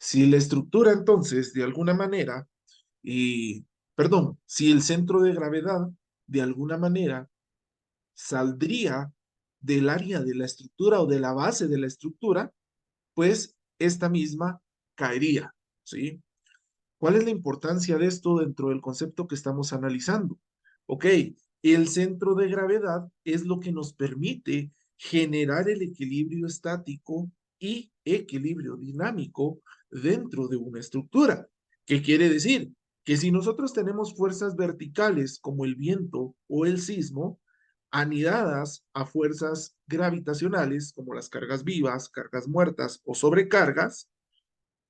Si la estructura entonces, de alguna manera, perdón, si el centro de gravedad, de alguna manera, saldría del área de la estructura o de la base de la estructura, pues esta misma caería, ¿sí? ¿Cuál es la importancia de esto dentro del concepto que estamos analizando? Ok, el centro de gravedad es lo que nos permite generar el equilibrio estático y equilibrio dinámico dentro de una estructura. ¿Qué quiere decir? Que si nosotros tenemos fuerzas verticales como el viento o el sismo, anidadas a fuerzas gravitacionales como las cargas vivas, cargas muertas o sobrecargas,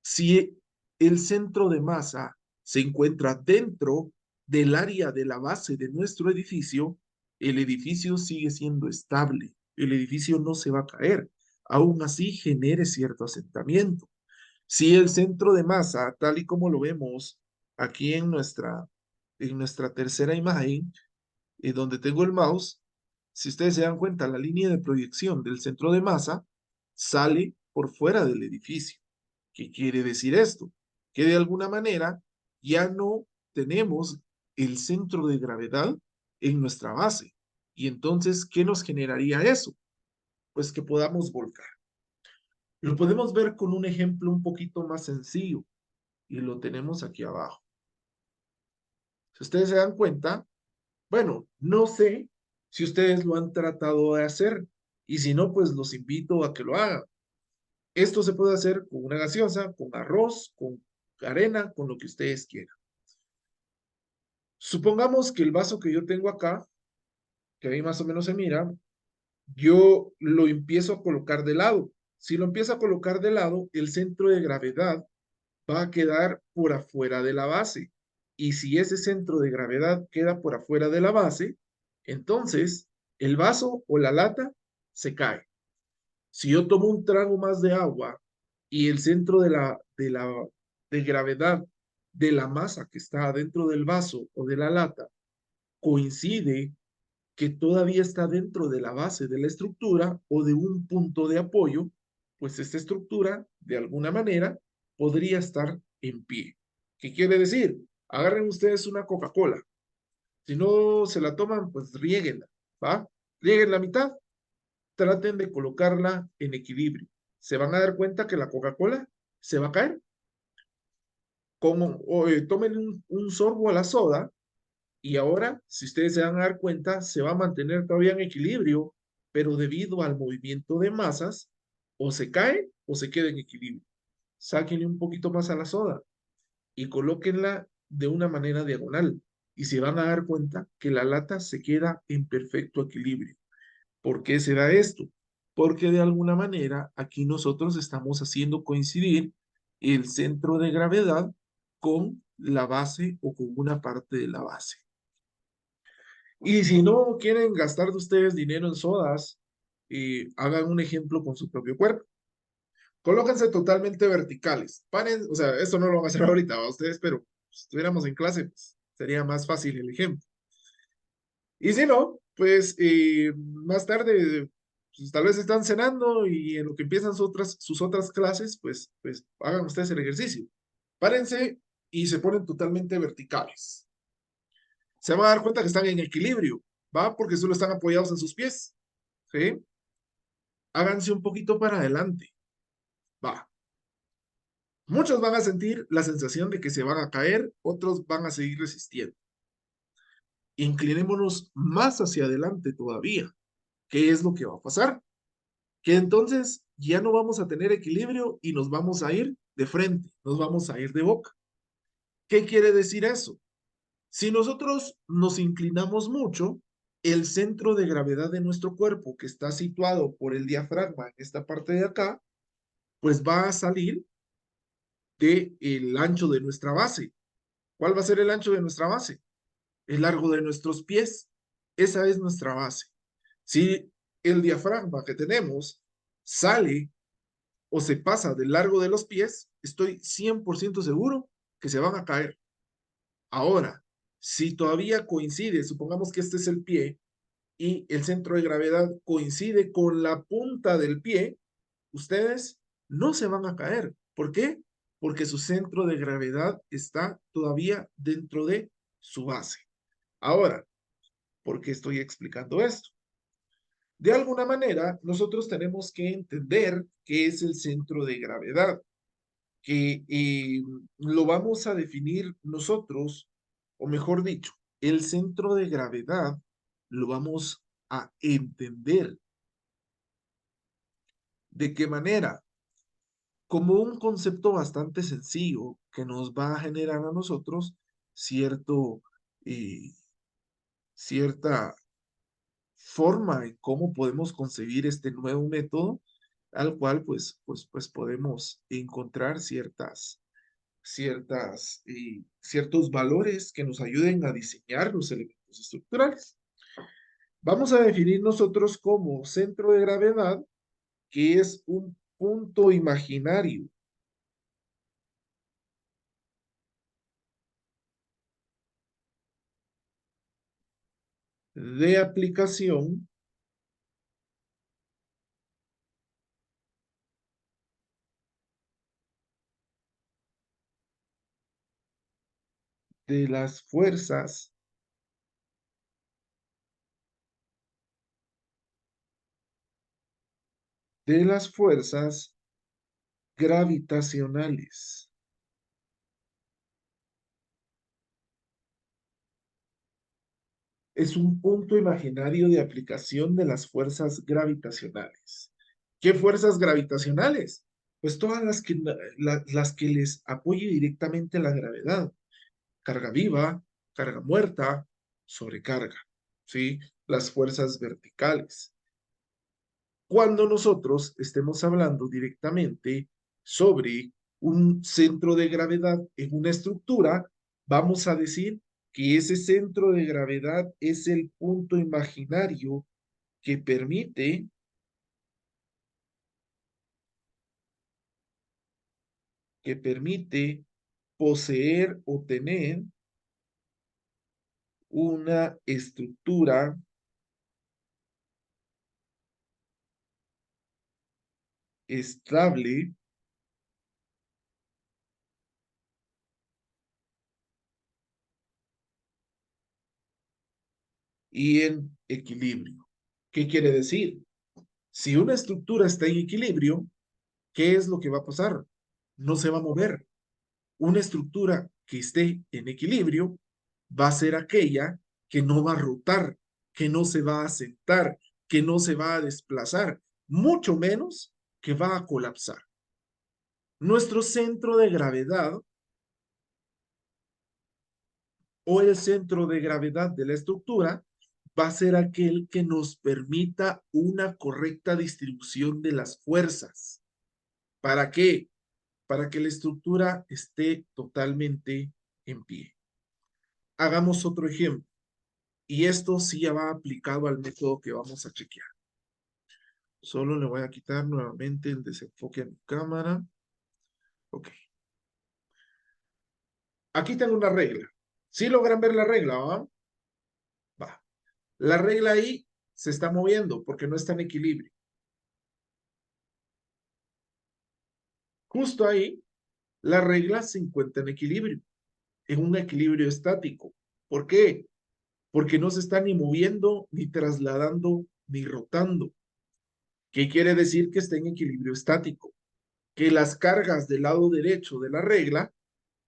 si el centro de masa se encuentra dentro del área de la base de nuestro edificio, el edificio sigue siendo estable, el edificio no se va a caer, aún así genere cierto asentamiento. Si el centro de masa, tal y como lo vemos aquí en nuestra tercera imagen, donde tengo el mouse, si ustedes se dan cuenta, la línea de proyección del centro de masa sale por fuera del edificio. ¿Qué quiere decir esto? Que de alguna manera ya no tenemos el centro de gravedad en nuestra base. Y entonces, ¿qué nos generaría eso? Pues que podamos volcar. Lo podemos ver con un ejemplo un poquito más sencillo y lo tenemos aquí abajo. Si ustedes se dan cuenta, bueno, no sé si ustedes lo han tratado de hacer y si no, pues los invito a que lo hagan. Esto se puede hacer con una gaseosa, con arroz, con arena, con lo que ustedes quieran. Supongamos que el vaso que yo tengo acá, que ahí más o menos se mira, yo lo empiezo a colocar de lado. Si lo empiezo a colocar de lado, el centro de gravedad va a quedar por afuera de la base. Y si ese centro de gravedad queda por afuera de la base, entonces el vaso o la lata se cae. Si yo tomo un trago más de agua y el centro de gravedad de la masa que está dentro del vaso o de la lata coincide que todavía está dentro de la base de la estructura o de un punto de apoyo, pues esta estructura, de alguna manera, podría estar en pie. ¿Qué quiere decir? Agarren ustedes una Coca-Cola. Si no se la toman, pues riéguenla, ¿va? Rieguen la mitad, traten de colocarla en equilibrio. Se van a dar cuenta que la Coca-Cola se va a caer. Tomen un sorbo a la soda y ahora, si ustedes se van a dar cuenta, se va a mantener todavía en equilibrio, pero debido al movimiento de masas, o se cae o se queda en equilibrio. Sáquenle un poquito más a la soda y colóquenla de una manera diagonal. Y se van a dar cuenta que la lata se queda en perfecto equilibrio. ¿Por qué se da esto? Porque de alguna manera aquí nosotros estamos haciendo coincidir el centro de gravedad con la base o con una parte de la base. Y si no quieren gastar de ustedes dinero en sodas, hagan un ejemplo con su propio cuerpo. Colóquense totalmente verticales. Paren, o sea, esto no lo van a hacer ahorita a ustedes, pero si estuviéramos en clase, pues, sería más fácil el ejemplo. Y si no, pues más tarde, pues, tal vez están cenando y en lo que empiezan sus otras clases, pues hagan ustedes el ejercicio. Párense y se ponen totalmente verticales. Se van a dar cuenta que están en equilibrio, ¿va? Porque solo están apoyados en sus pies, ¿sí? Háganse un poquito para adelante, va. Muchos van a sentir la sensación de que se van a caer, otros van a seguir resistiendo. Inclinémonos más hacia adelante todavía. ¿Qué es lo que va a pasar? Que entonces ya no vamos a tener equilibrio y nos vamos a ir de frente, nos vamos a ir de boca. ¿Qué quiere decir eso? Si nosotros nos inclinamos mucho, el centro de gravedad de nuestro cuerpo, que está situado por el diafragma en esta parte de acá, pues va a salir del ancho de nuestra base. ¿Cuál va a ser el ancho de nuestra base? El largo de nuestros pies. Esa es nuestra base. Si el diafragma que tenemos sale o se pasa del largo de los pies, estoy 100% seguro que se van a caer. Ahora, si todavía coincide, supongamos que este es el pie y el centro de gravedad coincide con la punta del pie, ustedes no se van a caer. ¿Por qué? porque su centro de gravedad está todavía dentro de su base. Ahora, ¿por qué estoy explicando esto? De alguna manera, nosotros tenemos que entender qué es el centro de gravedad, que lo vamos a definir nosotros, o mejor dicho, el centro de gravedad lo vamos a entender. ¿De qué manera? Como un concepto bastante sencillo que nos va a generar a nosotros cierto, eh, cierta forma en cómo podemos concebir este nuevo método, al cual pues podemos encontrar ciertos valores que nos ayuden a diseñar los elementos estructurales. Vamos a definir nosotros como centro de gravedad, que es un punto imaginario de aplicación de las fuerzas gravitacionales. Es un punto imaginario de aplicación de las fuerzas gravitacionales. ¿Qué fuerzas gravitacionales? Pues todas las que les apoye directamente la gravedad. Carga viva, carga muerta, sobrecarga, ¿sí? Las fuerzas verticales. Cuando nosotros estemos hablando directamente sobre un centro de gravedad en una estructura, vamos a decir que ese centro de gravedad es el punto imaginario que permite poseer o tener una estructura estable y en equilibrio. ¿Qué quiere decir? Si una estructura está en equilibrio, ¿qué es lo que va a pasar? No se va a mover. Una estructura que esté en equilibrio va a ser aquella que no va a rotar, que no se va a sentar, que no se va a desplazar, mucho menos que va a colapsar. Nuestro centro de gravedad o el centro de gravedad de la estructura va a ser aquel que nos permita una correcta distribución de las fuerzas. ¿Para qué? Para que la estructura esté totalmente en pie. Hagamos otro ejemplo. Y esto sí ya va aplicado al método que vamos a chequear. Solo le voy a quitar nuevamente el desenfoque a mi cámara. Ok. Aquí tengo una regla. ¿Sí logran ver la regla? ¿Va? Va. La regla ahí se está moviendo porque no está en equilibrio. Justo ahí, la regla se encuentra en equilibrio, en un equilibrio estático. ¿Por qué? Porque no se está ni moviendo, ni trasladando, ni rotando. ¿Qué quiere decir que está en equilibrio estático? Que las cargas del lado derecho de la regla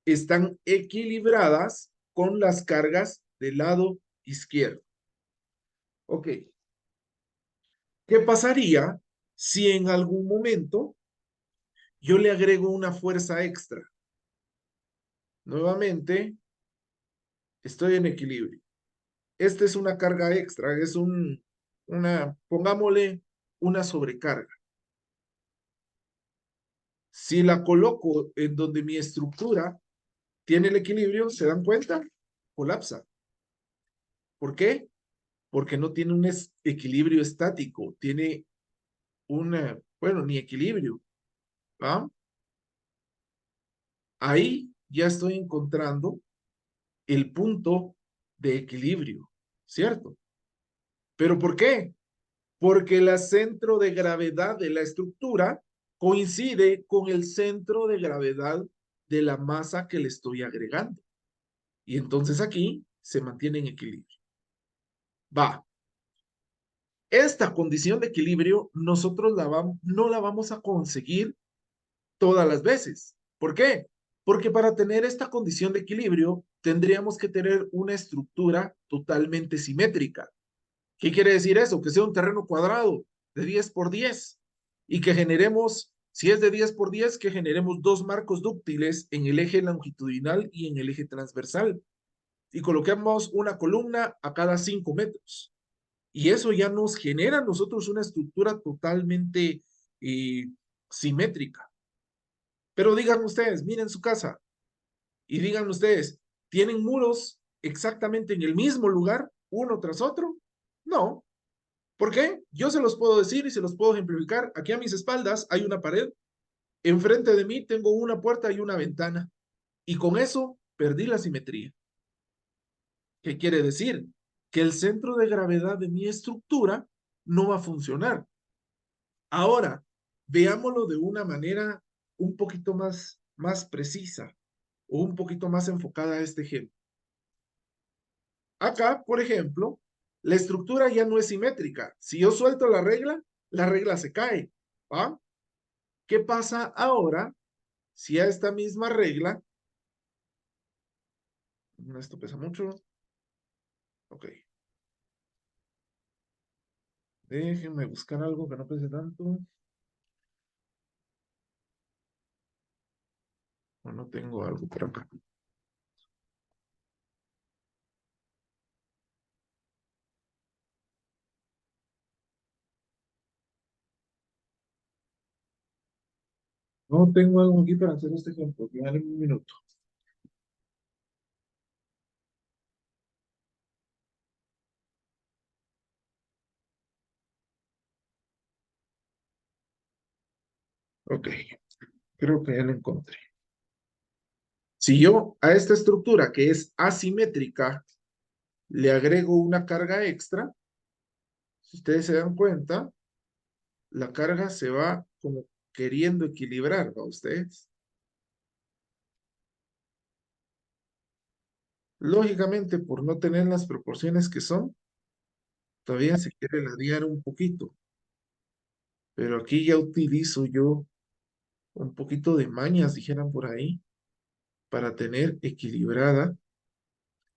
están equilibradas con las cargas del lado izquierdo. Ok. ¿Qué pasaría si en algún momento yo le agrego una fuerza extra? Nuevamente, estoy en equilibrio. Esta es una carga extra, es pongámosle una sobrecarga. Si la coloco en donde mi estructura tiene el equilibrio, ¿se dan cuenta? Colapsa. ¿Por qué? Porque no tiene un equilibrio estático, tiene bueno, ni equilibrio. ¿Va? Ahí ya estoy encontrando el punto de equilibrio, ¿cierto? ¿Pero por qué? Porque el centro de gravedad de la estructura coincide con el centro de gravedad de la masa que le estoy agregando. Y entonces aquí se mantiene en equilibrio. Va. Esta condición de equilibrio nosotros no la vamos a conseguir todas las veces. ¿Por qué? Porque para tener esta condición de equilibrio tendríamos que tener una estructura totalmente simétrica. ¿Qué quiere decir eso? Que sea un terreno cuadrado de 10 por 10 y que generemos, si es de 10 por 10, que generemos dos marcos dúctiles en el eje longitudinal y en el eje transversal y coloquemos una columna a cada 5 metros. Y eso ya nos genera a nosotros una estructura totalmente eh, simétrica. Pero digan ustedes, miren su casa y digan ustedes, ¿tienen muros exactamente en el mismo lugar, uno tras otro? No. ¿Por qué? Yo se los puedo decir y se los puedo ejemplificar. Aquí a mis espaldas hay una pared. Enfrente de mí tengo una puerta y una ventana. Y con eso perdí la simetría. ¿Qué quiere decir? Que el centro de gravedad de mi estructura no va a funcionar. Ahora, veámoslo de una manera un poquito más precisa o un poquito más enfocada a este ejemplo. Acá, por ejemplo, la estructura ya no es simétrica. Si yo suelto la regla se cae. ¿Va? ¿Qué pasa ahora si a esta misma regla, esto pesa mucho, ok, déjenme buscar algo que no pese tanto, o no tengo algo por acá. No tengo algo aquí para hacer este ejemplo, que en un minuto. Ok, creo que ya lo encontré. Si yo a esta estructura que es asimétrica le agrego una carga extra, si ustedes se dan cuenta, la carga se va como queriendo equilibrar, ¿va ustedes? Lógicamente, por no tener las proporciones que son, todavía se quiere ladear un poquito, pero aquí ya utilizo yo un poquito de mañas, dijeran por ahí, para tener equilibrada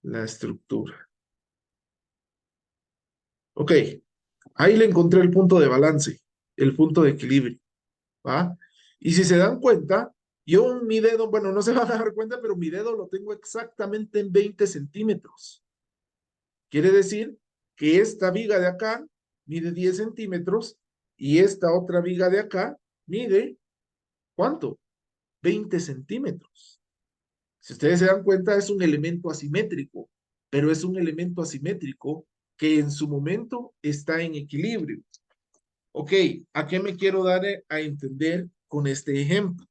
la estructura. Ok, ahí le encontré el punto de balance, el punto de equilibrio, ¿va? Y si se dan cuenta, yo mi dedo, bueno, no se van a dar cuenta, pero mi dedo lo tengo exactamente en 20 centímetros. Quiere decir que esta viga de acá mide 10 centímetros y esta otra viga de acá mide, ¿cuánto? 20 centímetros. Si ustedes se dan cuenta, es un elemento asimétrico, pero es un elemento asimétrico que en su momento está en equilibrio. Ok, ¿a qué me quiero dar a entender con este ejemplo?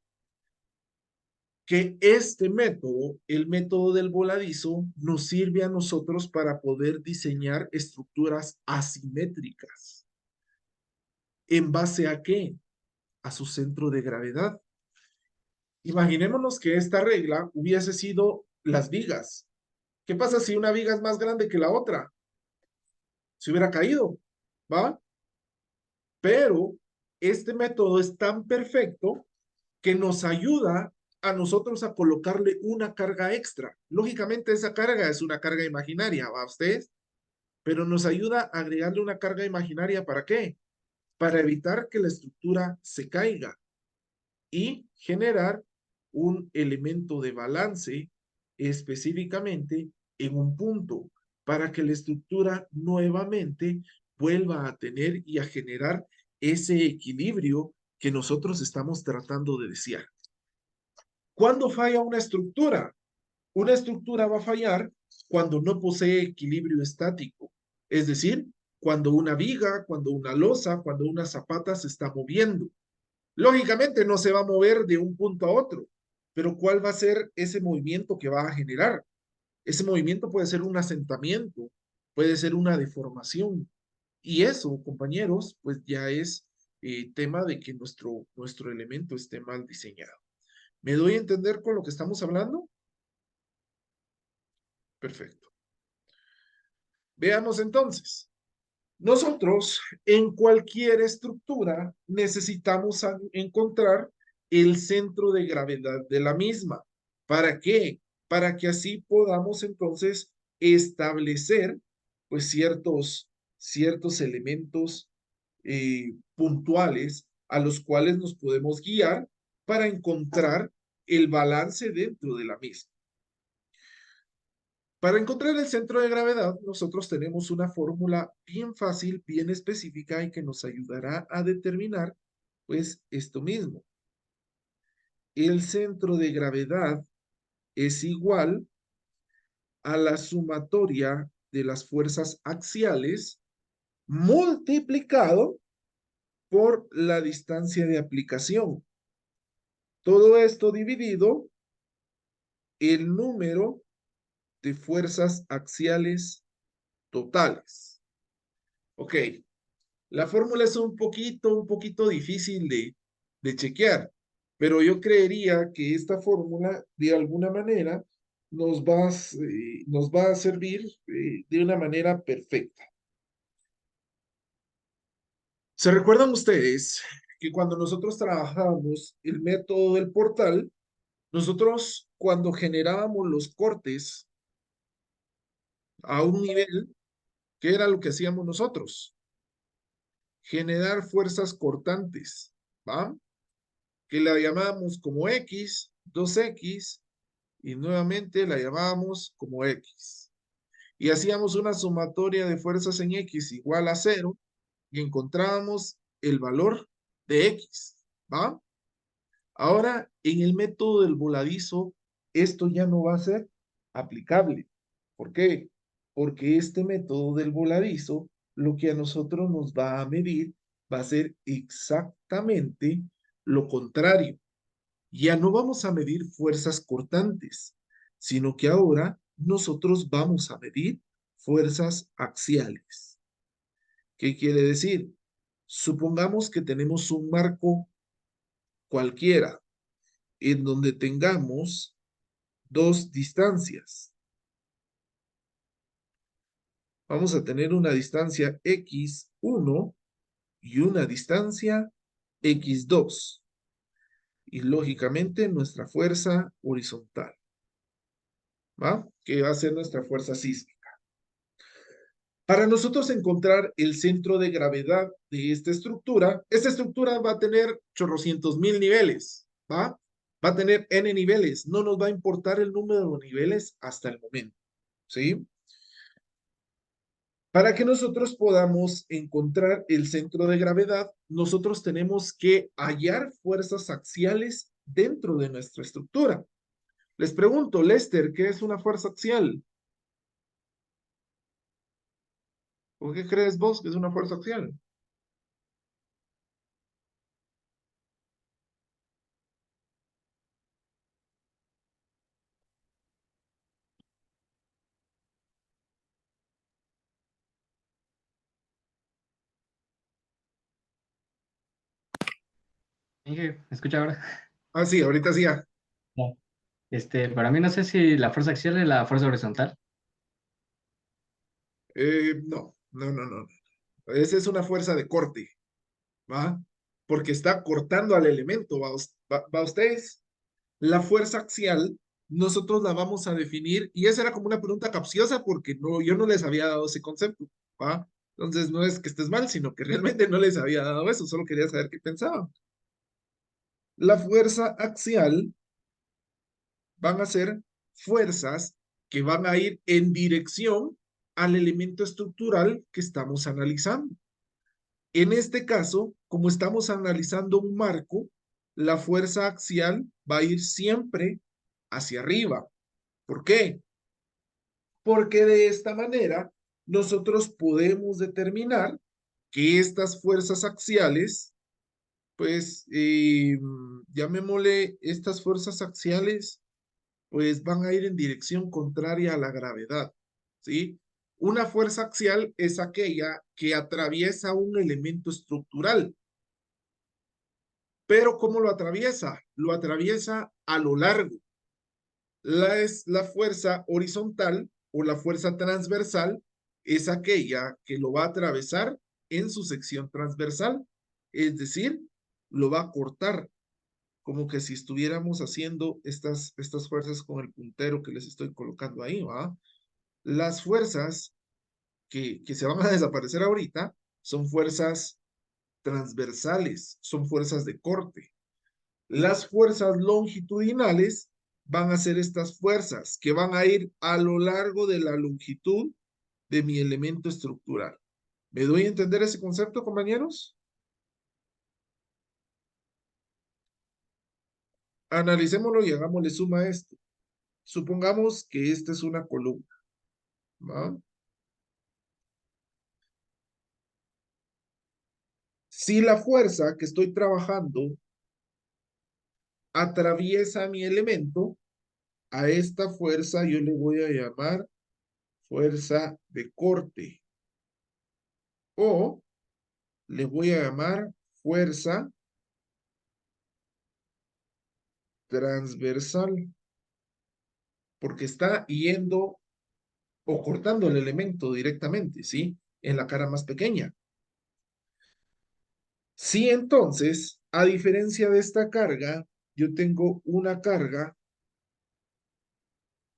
Que este método, el método del voladizo, nos sirve a nosotros para poder diseñar estructuras asimétricas. ¿En base a qué? A su centro de gravedad. Imaginémonos que esta regla hubiese sido las vigas. ¿Qué pasa si una viga es más grande que la otra? Se hubiera caído, ¿va? Pero este método es tan perfecto que nos ayuda a nosotros a colocarle una carga extra. Lógicamente esa carga es una carga imaginaria, ¿va ustedes? Pero nos ayuda a agregarle una carga imaginaria, ¿para qué? Para evitar que la estructura se caiga y generar un elemento de balance específicamente en un punto para que la estructura nuevamente vuelva a tener y a generar ese equilibrio que nosotros estamos tratando de desear. ¿Cuándo falla una estructura? Una estructura va a fallar cuando no posee equilibrio estático, es decir, cuando una viga, cuando una losa, cuando una zapata se está moviendo. Lógicamente no se va a mover de un punto a otro, pero ¿cuál va a ser ese movimiento que va a generar? Ese movimiento puede ser un asentamiento, puede ser una deformación. Y eso, compañeros, pues ya es tema de que nuestro elemento esté mal diseñado. ¿Me doy a entender con lo que estamos hablando? Perfecto. Veamos entonces. Nosotros en cualquier estructura necesitamos encontrar el centro de gravedad de la misma. ¿Para qué? Para que así podamos entonces establecer pues ciertos elementos puntuales a los cuales nos podemos guiar para encontrar el balance dentro de la misma. Para encontrar el centro de gravedad, nosotros tenemos una fórmula bien fácil, bien específica y que nos ayudará a determinar, pues, esto mismo. El centro de gravedad es igual a la sumatoria de las fuerzas axiales multiplicado por la distancia de aplicación. Todo esto dividido el número de fuerzas axiales totales. Ok, la fórmula es un poquito difícil de chequear, pero yo creería que esta fórmula de alguna manera nos va a servir de una manera perfecta. ¿Se recuerdan ustedes que cuando nosotros trabajábamos el método del portal, nosotros cuando generábamos los cortes a un nivel, ¿qué era lo que hacíamos nosotros? Generar fuerzas cortantes, ¿va? Que la llamábamos como X, 2X, y nuevamente la llamábamos como X. Y hacíamos una sumatoria de fuerzas en X igual a 0 y encontrábamos el valor de X, ¿va? Ahora, en el método del voladizo, esto ya no va a ser aplicable. ¿Por qué? Porque este método del voladizo, lo que a nosotros nos va a medir va a ser exactamente lo contrario. Ya no vamos a medir fuerzas cortantes, sino que ahora nosotros vamos a medir fuerzas axiales. ¿Qué quiere decir? Supongamos que tenemos un marco cualquiera en donde tengamos dos distancias. Vamos a tener una distancia x1 y una distancia x2. Y lógicamente nuestra fuerza horizontal, ¿va? Que va a ser nuestra fuerza sísmica. Para nosotros encontrar el centro de gravedad de esta estructura va a tener chorrocientos mil niveles, ¿va? Va a tener n niveles, no nos va a importar el número de niveles hasta el momento, ¿sí? Para que nosotros podamos encontrar el centro de gravedad, nosotros tenemos que hallar fuerzas axiales dentro de nuestra estructura. Les pregunto, Lester, ¿qué es una fuerza axial? ¿O qué crees vos que es una fuerza axial? Inge, ¿me escucha ahora? Ah, sí, ahorita sí ya. No. Para mí no sé si la fuerza axial es la fuerza horizontal. No. Esa es una fuerza de corte, ¿va? Porque está cortando al elemento, ¿va ustedes? La fuerza axial, nosotros la vamos a definir, y esa era como una pregunta capciosa porque no, yo no les había dado ese concepto, ¿va? Entonces no es que estés mal, sino que realmente no les había dado eso, solo quería saber qué pensaban. La fuerza axial van a ser fuerzas que van a ir en dirección al elemento estructural que estamos analizando. En este caso, como estamos analizando un marco, la fuerza axial va a ir siempre hacia arriba. ¿Por qué? Porque de esta manera nosotros podemos determinar que estas fuerzas axiales, pues llamémosle estas fuerzas axiales, pues van a ir en dirección contraria a la gravedad, ¿sí? Una fuerza axial es aquella que atraviesa un elemento estructural. Pero ¿cómo lo atraviesa? Lo atraviesa a lo largo. Es la fuerza horizontal o la fuerza transversal es aquella que lo va a atravesar en su sección transversal, es decir, lo va a cortar, como que si estuviéramos haciendo estas fuerzas con el puntero que les estoy colocando ahí, ¿va? Las fuerzas que se van a desaparecer ahorita son fuerzas transversales, son fuerzas de corte. Las fuerzas longitudinales van a ser estas fuerzas que van a ir a lo largo de la longitud de mi elemento estructural. ¿Me doy a entender ese concepto, compañeros? Analicémoslo y hagámosle suma a esto. Supongamos que esta es una columna, ¿va? Si la fuerza que estoy trabajando atraviesa mi elemento, a esta fuerza yo le voy a llamar fuerza de corte o le voy a llamar fuerza transversal, porque está yendo o cortando el elemento directamente, ¿sí? En la cara más pequeña. Si entonces, a diferencia de esta carga, yo tengo una carga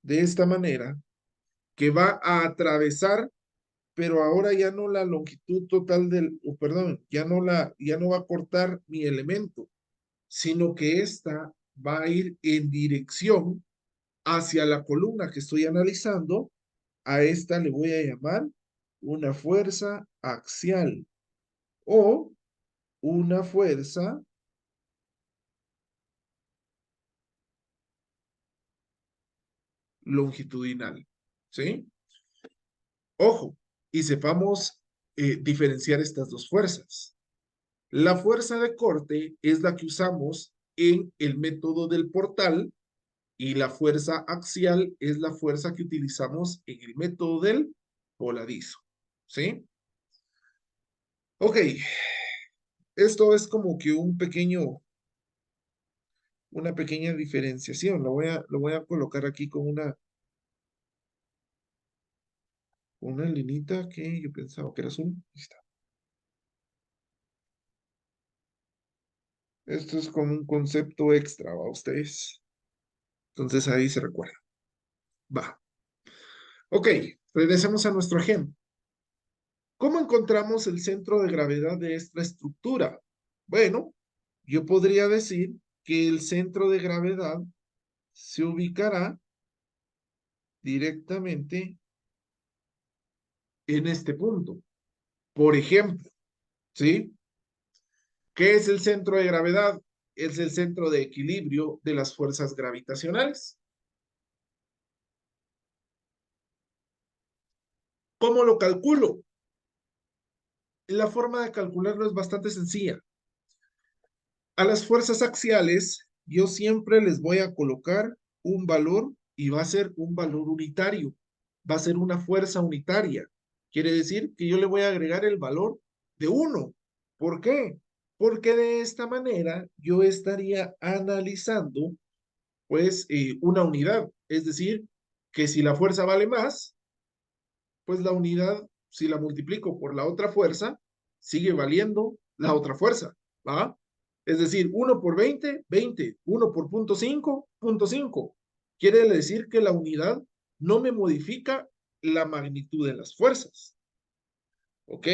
de esta manera que va a atravesar, pero ahora ya no la longitud total perdón, ya no va a cortar mi elemento, sino que esta va a ir en dirección hacia la columna que estoy analizando. A esta le voy a llamar una fuerza axial o una fuerza longitudinal. ¿Sí? Ojo, y sepamos diferenciar estas dos fuerzas. La fuerza de corte es la que usamos en el método del portal y la fuerza axial es la fuerza que utilizamos en el método del voladizo. ¿Sí? Ok, esto es como que una pequeña diferenciación. Lo voy a colocar aquí con una linita que yo pensaba que era azul. Ahí está. Esto es como un concepto extra, ¿va ustedes? Entonces ahí se recuerda. Va. Ok, regresemos a nuestro ejemplo. ¿Cómo encontramos el centro de gravedad de esta estructura? Bueno, yo podría decir que el centro de gravedad se ubicará directamente en este punto. Por ejemplo, ¿sí? ¿Qué es el centro de gravedad? Es el centro de equilibrio de las fuerzas gravitacionales. ¿Cómo lo calculo? La forma de calcularlo es bastante sencilla. A las fuerzas axiales, yo siempre les voy a colocar un valor y va a ser un valor unitario. Va a ser una fuerza unitaria. Quiere decir que yo le voy a agregar el valor de 1. ¿Por qué? Porque de esta manera yo estaría analizando pues una unidad. Es decir, que si la fuerza vale más, pues la unidad, si la multiplico por la otra fuerza, sigue valiendo la otra fuerza, ¿va? Es decir, 1 por 20, 20, 1 por punto 5, punto 5. Quiere decir que la unidad no me modifica la magnitud de las fuerzas. Ok,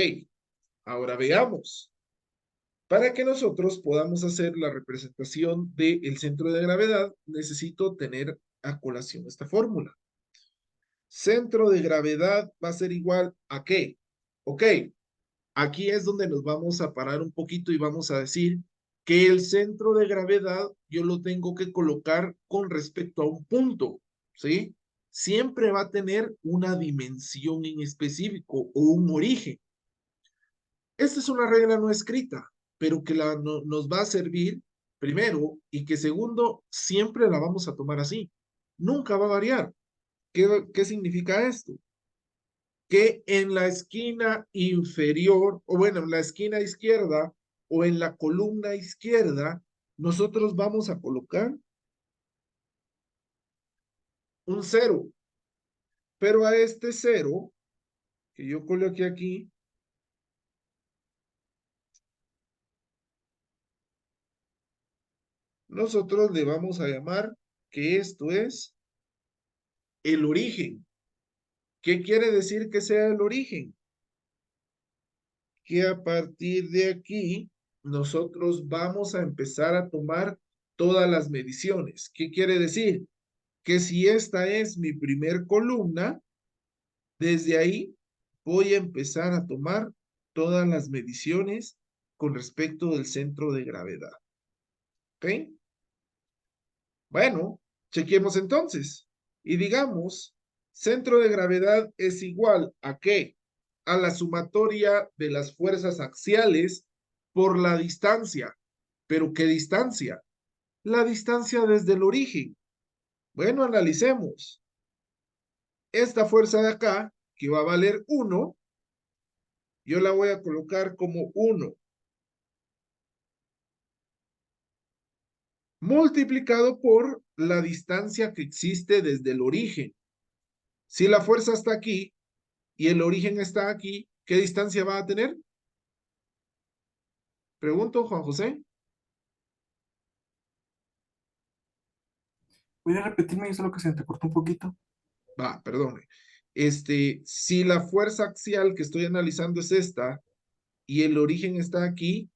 ahora veamos. Para que nosotros podamos hacer la representación del centro de gravedad, necesito tener a colación esta fórmula. Centro de gravedad va a ser igual a ¿qué? Ok, aquí es donde nos vamos a parar un poquito y vamos a decir que el centro de gravedad yo lo tengo que colocar con respecto a un punto, ¿sí? Siempre va a tener una dimensión en específico o un origen. Esta es una regla no escrita, pero que nos va a servir primero y que segundo siempre la vamos a tomar así. Nunca va a variar. ¿Qué significa esto? Que en la esquina inferior, o bueno, en la esquina izquierda o en la columna izquierda, nosotros vamos a colocar un cero, pero a este cero que yo coloqué aquí, nosotros le vamos a llamar que esto es el origen. ¿Qué quiere decir que sea el origen? Que a partir de aquí nosotros vamos a empezar a tomar todas las mediciones. ¿Qué quiere decir? Que si esta es mi primer columna, desde ahí voy a empezar a tomar todas las mediciones con respecto del centro de gravedad. ¿Ok? Bueno, chequemos entonces. Y digamos, centro de gravedad es igual ¿a qué? A la sumatoria de las fuerzas axiales por la distancia. ¿Pero qué distancia? La distancia desde el origen. Bueno, analicemos. Esta fuerza de acá, que va a valer 1, yo la voy a colocar como 1, multiplicado por la distancia que existe desde el origen. Si la fuerza está aquí y el origen está aquí, ¿qué distancia va a tener? Pregunto, Juan José. ¿Puedes repetirme eso lo que se te cortó un poquito? Va, perdone. Si la fuerza axial que estoy analizando es esta y el origen está aquí,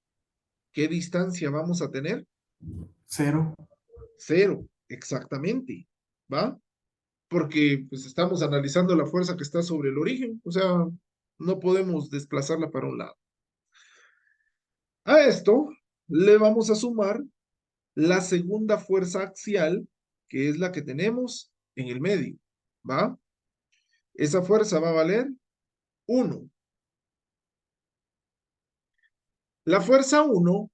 ¿qué distancia vamos a tener? Cero. Cero, exactamente. ¿Va? Porque pues estamos analizando la fuerza que está sobre el origen, o sea, no podemos desplazarla para un lado. A esto le vamos a sumar la segunda fuerza axial, que es la que tenemos en el medio, ¿va? Esa fuerza va a valer 1. La fuerza 1,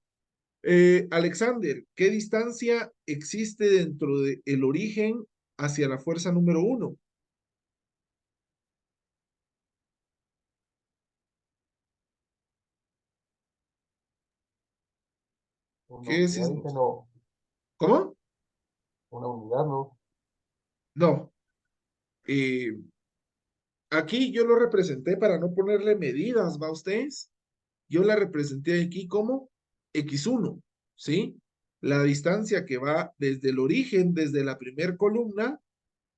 Alexander, ¿qué distancia existe dentro del origen hacia la fuerza número 1? Una ¿Qué unidad, decís dije vos? no. ¿Cómo? Una unidad, no. No. Eh, Aquí yo lo representé para no ponerle medidas, ¿va ustedes? Yo la representé aquí como X1, ¿sí? La distancia que va desde el origen, desde la primera columna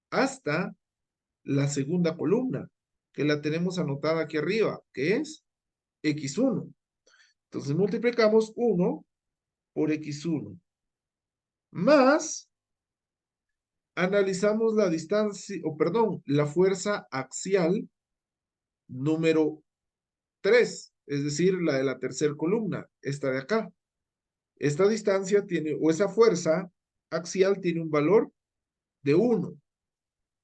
hasta la segunda columna, que la tenemos anotada aquí arriba, que es X1. Entonces multiplicamos 1 por X1, más analizamos la distancia, o perdón, la fuerza axial número 3, es decir, la de la tercera columna, esta de acá. Esta distancia tiene, o esa fuerza axial tiene un valor de 1.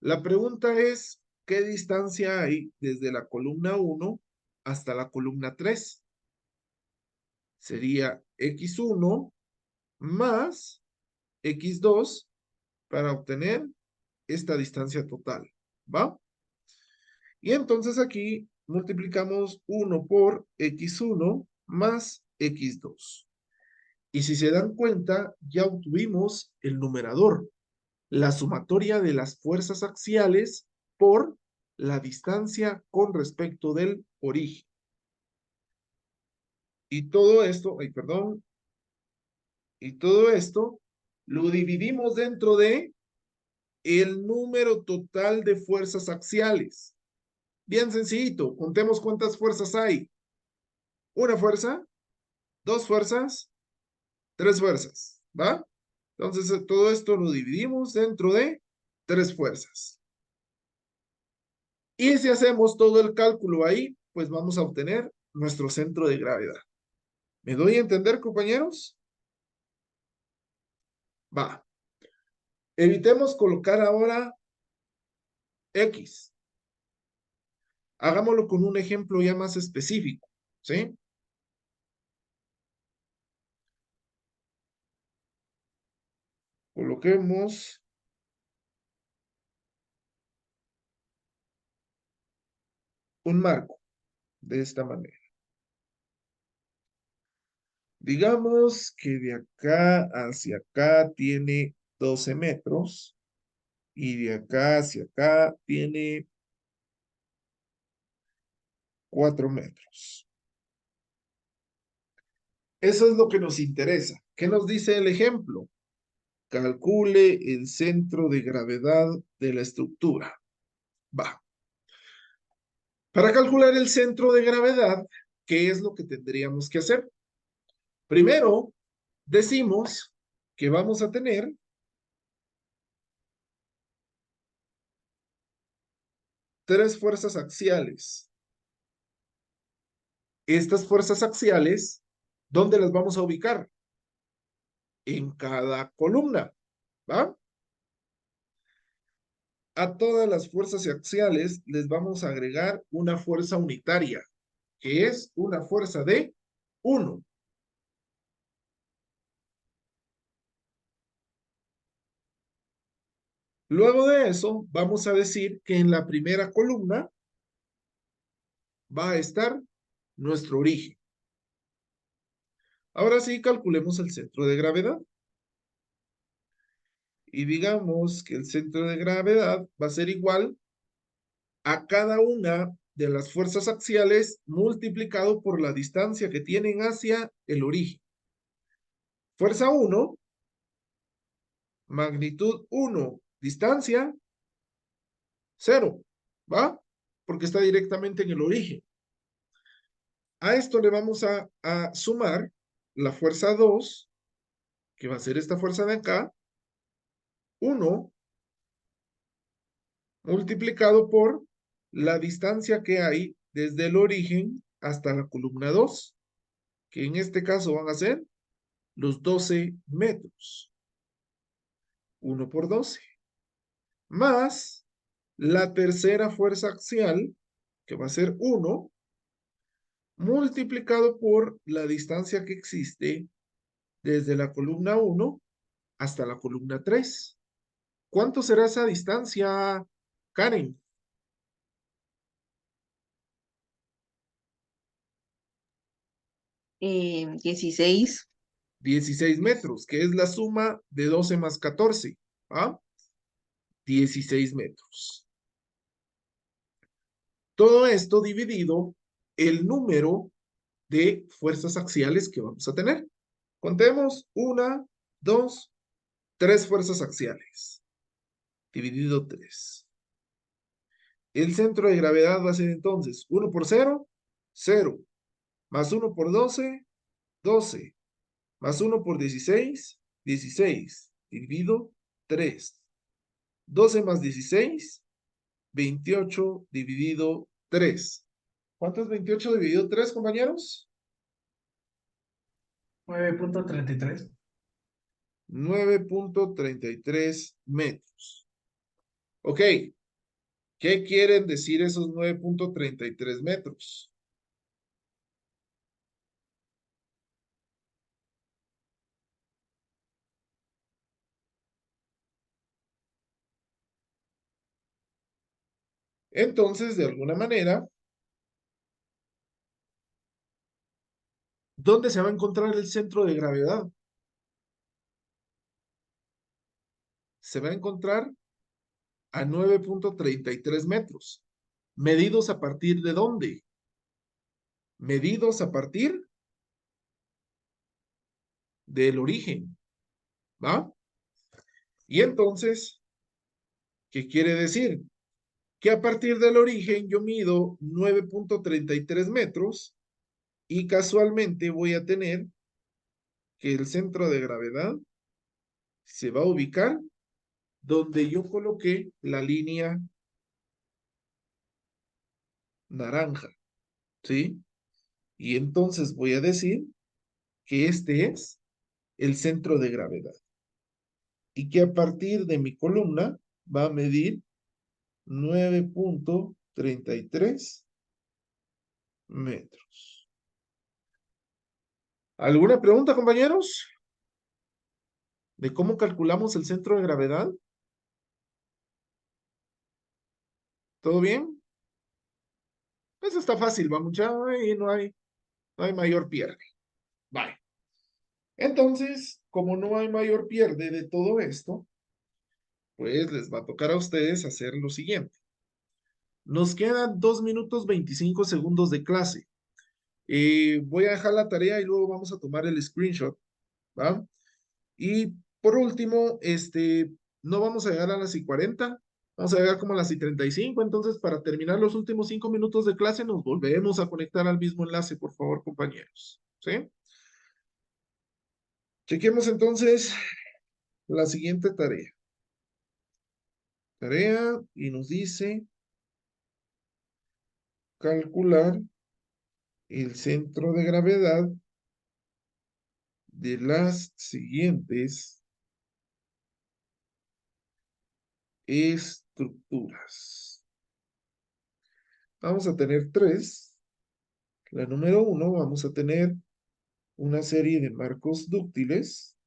La pregunta es, ¿qué distancia hay desde la columna 1 hasta la columna 3? Sería X1 más X2 para obtener esta distancia total, ¿va? Y entonces aquí multiplicamos 1 por X1 más X2. Y si se dan cuenta, ya obtuvimos el numerador, la sumatoria de las fuerzas axiales por la distancia con respecto del origen. Y todo esto, ay, perdón, y todo esto lo dividimos dentro de el número total de fuerzas axiales. Bien sencillito, contemos cuántas fuerzas hay. Una fuerza, dos fuerzas, tres fuerzas, ¿va? Entonces, todo esto lo dividimos dentro de tres fuerzas. Y si hacemos todo el cálculo ahí, pues vamos a obtener nuestro centro de gravedad. ¿Me doy a entender, compañeros? Va. Evitemos colocar ahora X. Hagámoslo con un ejemplo ya más específico, ¿sí? Coloquemos un marco de esta manera. Digamos que de acá hacia acá tiene 12 metros y de acá hacia acá tiene 4 metros. Eso es lo que nos interesa. ¿Qué nos dice el ejemplo? Calcule el centro de gravedad de la estructura. Va. Para calcular el centro de gravedad, ¿qué es lo que tendríamos que hacer? Primero, decimos que vamos a tener tres fuerzas axiales. Estas fuerzas axiales, ¿dónde las vamos a ubicar? En cada columna, ¿va? A todas las fuerzas axiales les vamos a agregar una fuerza unitaria, que es una fuerza de 1. Luego de eso, vamos a decir que en la primera columna va a estar nuestro origen. Ahora sí, calculemos el centro de gravedad. Y digamos que el centro de gravedad va a ser igual a cada una de las fuerzas axiales multiplicado por la distancia que tienen hacia el origen. Fuerza 1, magnitud 1, distancia 0, ¿va? Porque está directamente en el origen. A esto le vamos a sumar la fuerza 2, que va a ser esta fuerza de acá, 1, multiplicado por la distancia que hay desde el origen hasta la columna 2, que en este caso van a ser los 12 metros. 1 por 12. Más la tercera fuerza axial, que va a ser 1, multiplicado por la distancia que existe desde la columna 1 hasta la columna 3. ¿Cuánto será esa distancia, Karen? 16. 16 metros, que es la suma de 12 más 14. ¿Ah? 16 metros. Todo esto dividido el número de fuerzas axiales que vamos a tener. Contemos 1, 2, 3 fuerzas axiales. Dividido 3. El centro de gravedad va a ser entonces 1 por 0, 0. Más 1 por 12, 12. Más 1 por 16, 16. Dividido 3. 12 más 16, 28 dividido 3. ¿Cuánto es 28 dividido 3, compañeros? 9.33. 9.33 metros. Ok, ¿qué quieren decir esos 9.33 metros? Entonces, de alguna manera, ¿dónde se va a encontrar el centro de gravedad? Se va a encontrar a 9.33 metros. ¿Medidos a partir de dónde? Medidos a partir del origen, ¿va? Y entonces, ¿qué quiere decir? Que a partir del origen yo mido 9.33 metros y casualmente voy a tener que el centro de gravedad se va a ubicar donde yo coloqué la línea naranja, ¿sí? Y entonces voy a decir que este es el centro de gravedad y que a partir de mi columna va a medir 9.33 metros. ¿Alguna pregunta, compañeros? ¿De cómo calculamos el centro de gravedad? ¿Todo bien? Eso está fácil, vamos, ya no hay mayor pierde. Vale. Entonces, como no hay mayor pierde de todo esto, pues les va a tocar a ustedes hacer lo siguiente. Nos quedan 2 minutos 25 segundos de clase. Voy a dejar la tarea y luego vamos a tomar el screenshot, ¿va? Y por último, no vamos a llegar a las y 40, vamos a llegar como a las y 35, entonces para terminar los últimos 5 minutos de clase nos volvemos a conectar al mismo enlace, por favor, compañeros, ¿sí? Chequemos entonces la siguiente tarea. Tarea y nos dice calcular el centro de gravedad de las siguientes estructuras. Vamos a tener 3. La número 1, vamos a tener una serie de marcos dúctiles.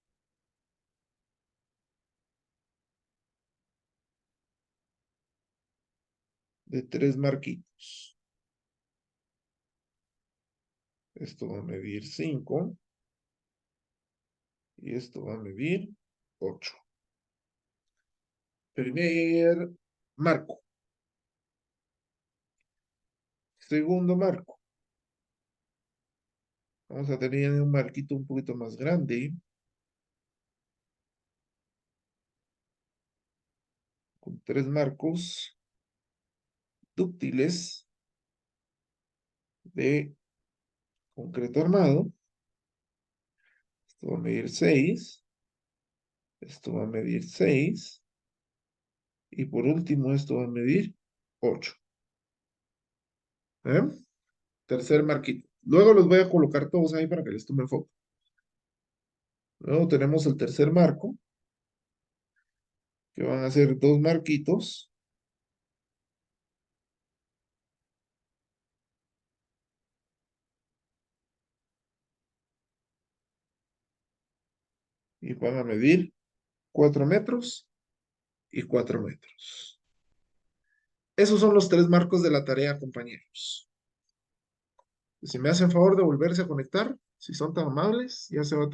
De 3 marquitos. Esto va a medir 5. Y esto va a medir 8. Primer marco. Segundo marco. Vamos a tener un marquito un poquito más grande. Con 3 marcos dúctiles de concreto armado. Esto va a medir 6. Esto va a medir 6. Y por último, esto va a medir 8. ¿Eh? Tercer marquito. Luego los voy a colocar todos ahí para que les tome foto. Luego tenemos el tercer marco, que van a ser 2 marquitos. Y van a medir 4 metros y 4 metros. Esos son los 3 marcos de la tarea, compañeros. Si me hacen favor de volverse a conectar, si son tan amables, ya se va a